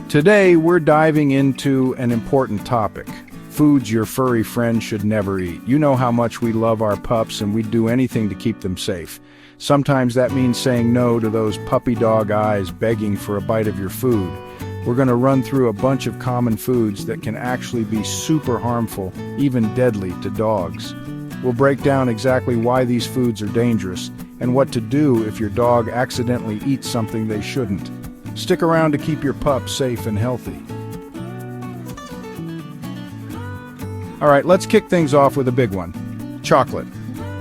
Today, we're diving into an important topic. Foods your furry friend should never eat. You know how much we love our pups and we'd do anything to keep them safe. Sometimes that means saying no to those puppy dog eyes begging for a bite of your food. We're going to run through a bunch of common foods that can actually be super harmful, even deadly to dogs. We'll break down exactly why these foods are dangerous and what to do if your dog accidentally eats something they shouldn't. Stick around to keep your pup safe and healthy. All right, let's kick things off with a big one. Chocolate.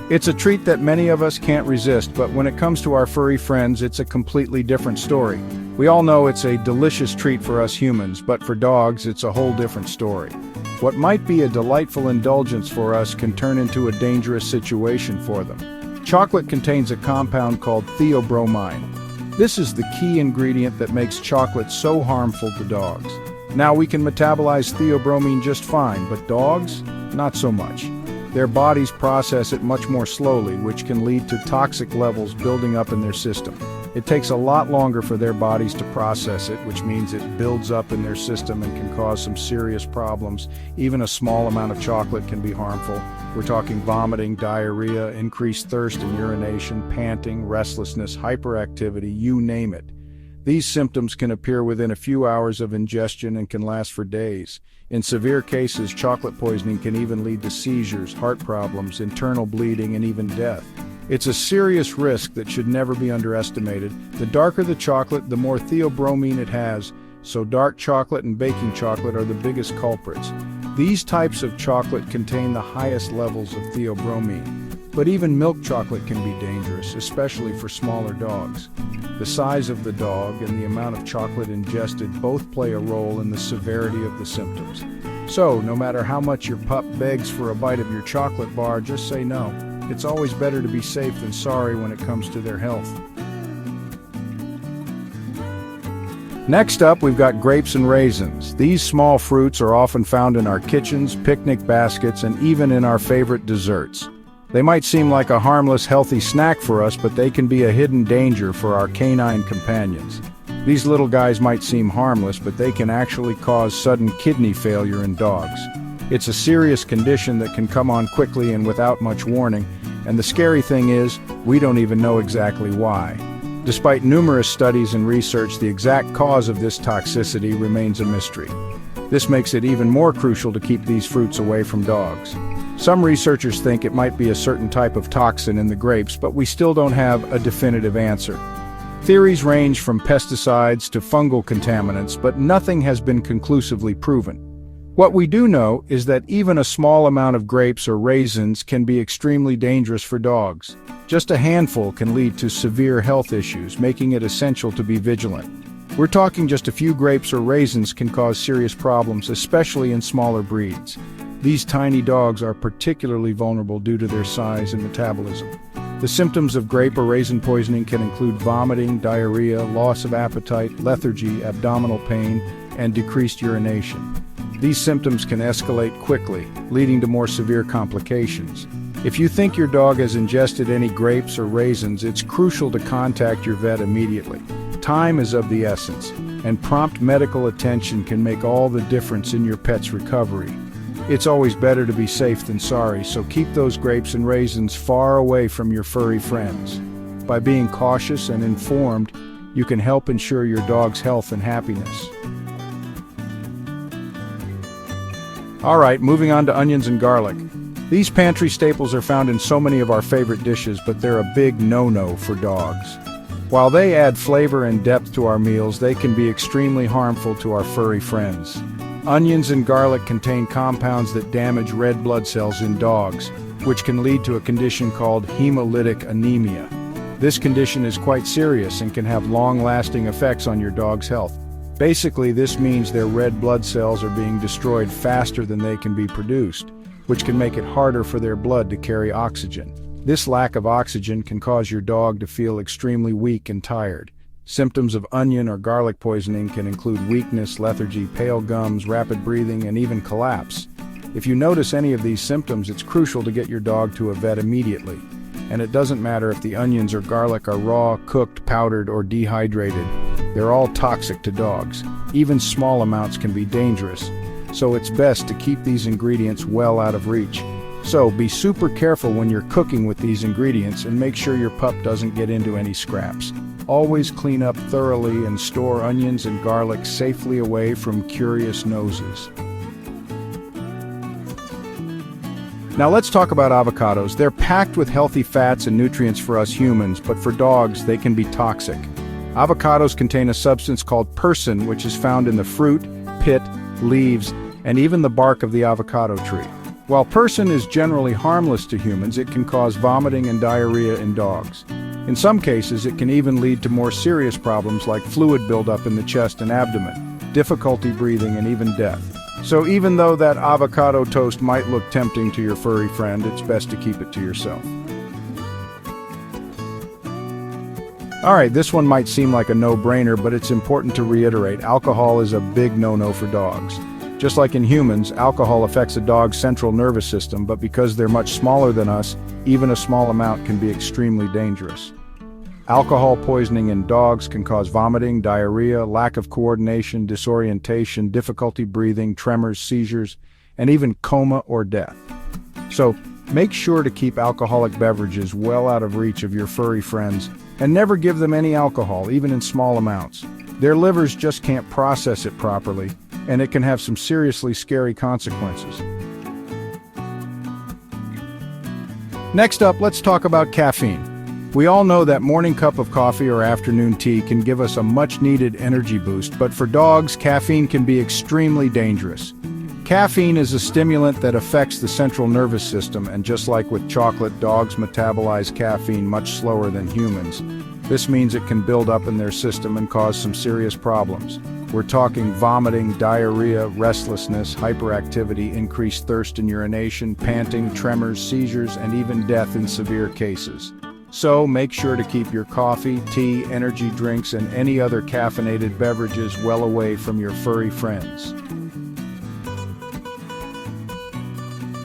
It's a treat that many of us can't resist, but when it comes to our furry friends, it's a completely different story. We all know it's a delicious treat for us humans, but for dogs, it's a whole different story. What might be a delightful indulgence for us can turn into a dangerous situation for them. Chocolate contains a compound called theobromine. This is the key ingredient that makes chocolate so harmful to dogs. Now, we can metabolize theobromine just fine, but dogs, not so much. Their bodies process it much more slowly, which can lead to toxic levels building up in their system. It takes a lot longer for their bodies to process it, which means it builds up in their system and can cause some serious problems. Even a small amount of chocolate can be harmful. We're talking vomiting, diarrhea, increased thirst and urination, panting, restlessness, hyperactivity, you name it. These symptoms can appear within a few hours of ingestion and can last for days. In severe cases, chocolate poisoning can even lead to seizures, heart problems, internal bleeding, and even death. It's a serious risk that should never be underestimated. The darker the chocolate, the more theobromine it has, so dark chocolate and baking chocolate are the biggest culprits. These types of chocolate contain the highest levels of theobromine. But even milk chocolate can be dangerous, especially for smaller dogs. The size of the dog and the amount of chocolate ingested both play a role in the severity of the symptoms. So, no matter how much your pup begs for a bite of your chocolate bar, just say no. It's always better to be safe than sorry when it comes to their health. Next up, we've got grapes and raisins. These small fruits are often found in our kitchens, picnic baskets, and even in our favorite desserts. They might seem like a harmless, healthy snack for us, but they can be a hidden danger for our canine companions. These little guys might seem harmless, but they can actually cause sudden kidney failure in dogs. It's a serious condition that can come on quickly and without much warning, and the scary thing is, we don't even know exactly why. Despite numerous studies and research, the exact cause of this toxicity remains a mystery. This makes it even more crucial to keep these fruits away from dogs. Some researchers think it might be a certain type of toxin in the grapes, but we still don't have a definitive answer. Theories range from pesticides to fungal contaminants, but nothing has been conclusively proven. What we do know is that even a small amount of grapes or raisins can be extremely dangerous for dogs. Just a handful can lead to severe health issues, making it essential to be vigilant. We're talking just a few grapes or raisins can cause serious problems, especially in smaller breeds. These tiny dogs are particularly vulnerable due to their size and metabolism. The symptoms of grape or raisin poisoning can include vomiting, diarrhea, loss of appetite, lethargy, abdominal pain, and decreased urination. These symptoms can escalate quickly, leading to more severe complications. If you think your dog has ingested any grapes or raisins, it's crucial to contact your vet immediately. Time is of the essence, and prompt medical attention can make all the difference in your pet's recovery. It's always better to be safe than sorry, so keep those grapes and raisins far away from your furry friends. By being cautious and informed, you can help ensure your dog's health and happiness. All right, moving on to onions and garlic. These pantry staples are found in so many of our favorite dishes, but they're a big no-no for dogs. While they add flavor and depth to our meals, they can be extremely harmful to our furry friends. Onions and garlic contain compounds that damage red blood cells in dogs, which can lead to a condition called hemolytic anemia. This condition is quite serious and can have long-lasting effects on your dog's health. Basically, this means their red blood cells are being destroyed faster than they can be produced, which can make it harder for their blood to carry oxygen. This lack of oxygen can cause your dog to feel extremely weak and tired. Symptoms of onion or garlic poisoning can include weakness, lethargy, pale gums, rapid breathing, and even collapse. If you notice any of these symptoms, it's crucial to get your dog to a vet immediately. And it doesn't matter if the onions or garlic are raw, cooked, powdered, or dehydrated. They're all toxic to dogs. Even small amounts can be dangerous, so it's best to keep these ingredients well out of reach. So be super careful when you're cooking with these ingredients and make sure your pup doesn't get into any scraps. Always clean up thoroughly and store onions and garlic safely away from curious noses. Now let's talk about avocados. They're packed with healthy fats and nutrients for us humans, but for dogs, they can be toxic. Avocados contain a substance called persin, which is found in the fruit, pit, leaves, and even the bark of the avocado tree. While persin is generally harmless to humans, it can cause vomiting and diarrhea in dogs. In some cases, it can even lead to more serious problems like fluid buildup in the chest and abdomen, difficulty breathing, and even death. So even though that avocado toast might look tempting to your furry friend, it's best to keep it to yourself. Alright, this one might seem like a no-brainer, but it's important to reiterate, alcohol is a big no-no for dogs. Just like in humans, alcohol affects a dog's central nervous system, but because they're much smaller than us, even a small amount can be extremely dangerous. Alcohol poisoning in dogs can cause vomiting, diarrhea, lack of coordination, disorientation, difficulty breathing, tremors, seizures, and even coma or death. So, make sure to keep alcoholic beverages well out of reach of your furry friends, and never give them any alcohol, even in small amounts. Their livers just can't process it properly, and it can have some seriously scary consequences. Next up, let's talk about caffeine. We all know that morning cup of coffee or afternoon tea can give us a much-needed energy boost, but for dogs, caffeine can be extremely dangerous. Caffeine is a stimulant that affects the central nervous system, and just like with chocolate, dogs metabolize caffeine much slower than humans. This means it can build up in their system and cause some serious problems. We're talking vomiting, diarrhea, restlessness, hyperactivity, increased thirst and urination, panting, tremors, seizures, and even death in severe cases. So make sure to keep your coffee, tea, energy drinks, and any other caffeinated beverages well away from your furry friends.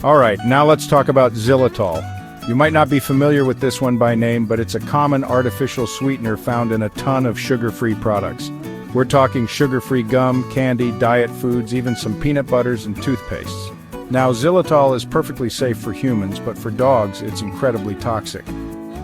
Alright, now let's talk about xylitol. You might not be familiar with this one by name, but it's a common artificial sweetener found in a ton of sugar-free products. We're talking sugar-free gum, candy, diet foods, even some peanut butters and toothpastes. Now, xylitol is perfectly safe for humans, but for dogs, it's incredibly toxic.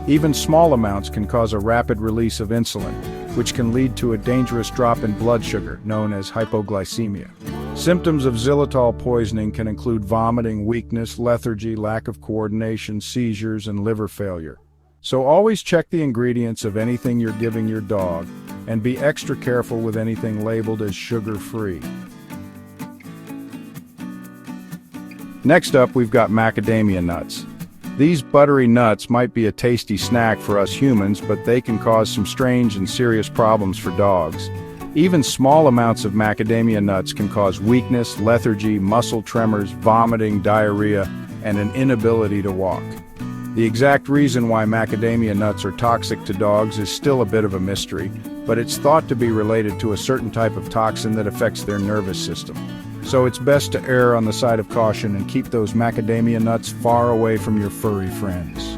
Even small amounts can cause a rapid release of insulin, which can lead to a dangerous drop in blood sugar, known as hypoglycemia. Symptoms of xylitol poisoning can include vomiting, weakness, lethargy, lack of coordination, seizures, and liver failure. So always check the ingredients of anything you're giving your dog, and be extra careful with anything labeled as sugar-free. Next up, we've got macadamia nuts. These buttery nuts might be a tasty snack for us humans, but they can cause some strange and serious problems for dogs. Even small amounts of macadamia nuts can cause weakness, lethargy, muscle tremors, vomiting, diarrhea, and an inability to walk. The exact reason why macadamia nuts are toxic to dogs is still a bit of a mystery, but it's thought to be related to a certain type of toxin that affects their nervous system. So it's best to err on the side of caution and keep those macadamia nuts far away from your furry friends.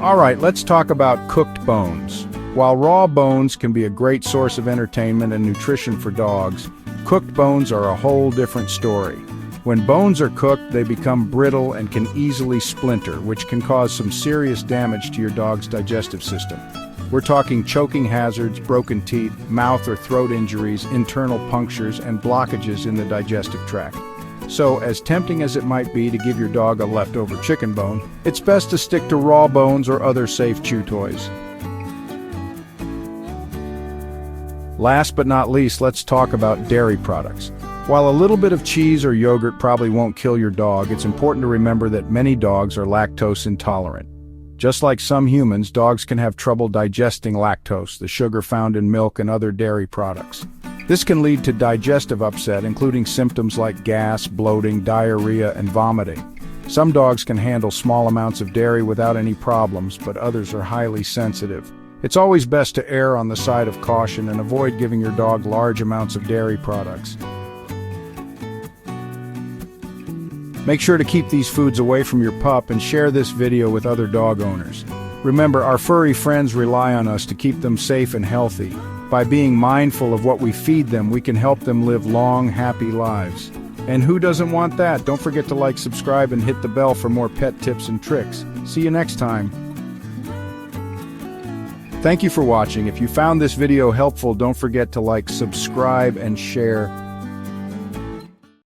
Alright, let's talk about cooked bones. While raw bones can be a great source of entertainment and nutrition for dogs, cooked bones are a whole different story. When bones are cooked, they become brittle and can easily splinter, which can cause some serious damage to your dog's digestive system. We're talking choking hazards, broken teeth, mouth or throat injuries, internal punctures, and blockages in the digestive tract. So, as tempting as it might be to give your dog a leftover chicken bone, it's best to stick to raw bones or other safe chew toys. Last but not least, let's talk about dairy products. While a little bit of cheese or yogurt probably won't kill your dog, it's important to remember that many dogs are lactose intolerant. Just like some humans, dogs can have trouble digesting lactose, the sugar found in milk and other dairy products. This can lead to digestive upset, including symptoms like gas, bloating, diarrhea, and vomiting. Some dogs can handle small amounts of dairy without any problems, but others are highly sensitive. It's always best to err on the side of caution and avoid giving your dog large amounts of dairy products. Make sure to keep these foods away from your pup and share this video with other dog owners. Remember, our furry friends rely on us to keep them safe and healthy. By being mindful of what we feed them, we can help them live long, happy lives. And who doesn't want that? Don't forget to like, subscribe, and hit the bell for more pet tips and tricks. See you next time. Thank you for watching. If you found this video helpful, don't forget to like, subscribe, and share.